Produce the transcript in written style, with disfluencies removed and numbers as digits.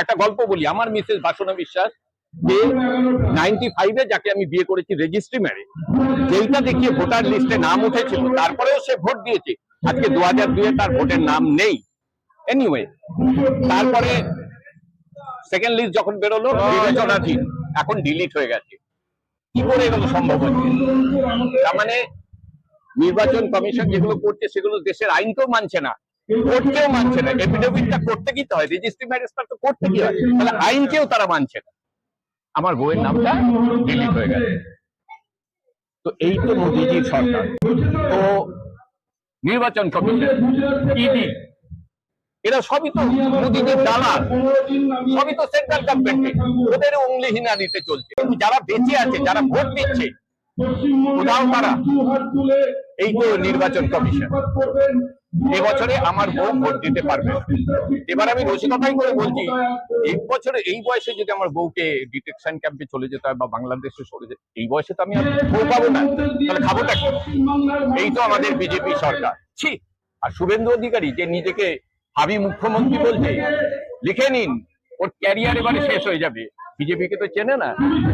একটা গল্প বলি। আমার মিসেস বাসনা বিশ্বাস, যে 95-এ যাকে আমি বিয়ে করেছি রেজিস্ট্রি ম্যারেজ, যেইটা দেখিয়ে ভোটার লিস্টে নাম উঠেছিল, তারপরেও সে ভোট দিয়েছে। আজকে 2002-এ তার ভোটের নাম নেই। এনিওয়ে, তারপরে সেকেন্ড লিস্ট যখন বেরোলো বিবেচনাধীন, এখন ডিলিট হয়ে গেছে। কি করে এগুলো সম্ভব হচ্ছে? তার মানে নির্বাচন কমিশন যেগুলো করছে সেগুলো দেশের আইনকেও মানছে না, কোর্টকেও মানছে না। এফিডেভিটটা করতে কি হয়, রেজিস্ট্রি ম্যারেজটা তো করতে কি হয়, তাহলে আইনকেও তারা মানছে না। আমার বউয়ের নামটা ডিলিট হয়ে গেছে। তো এই তো মোদিজির সরকার। তো নির্বাচন কমিশন, ইডি, এরা সবই তো মোদিজির দালাল, সবই তো সেন্ট্রাল গভর্নমেন্টে। ওদের অঙ্গলিহীনা দিতে চলছে। কিন্তু যারা বেঁচে আছে, যারা ভোট দিচ্ছে, কোথাও তারা এই তো নির্বাচন কমিশন। এবছরে আমার বউ ভোট দিতে পারবে। এবার আমি রসিকতাই করে বলছি, এই বছরে এই বয়সে যদি আমার বউকে ডিটেকশন ক্যাম্পে চলে যেতে হয় বা বাংলাদেশে চলে যেতে, এই বয়সে তো আমি আর বউ পাবো না, তাহলে খাবোটা কি? এই তো আমাদের বিজেপি সরকার। ছি! আর শুভেন্দু অধিকারী যে নিজেকে ভাবি মুখ্যমন্ত্রী বলছে, লিখে নিন, ওর ক্যারিয়ার এবারে শেষ হয়ে যাবে। বিজেপিকে তো চেনে না।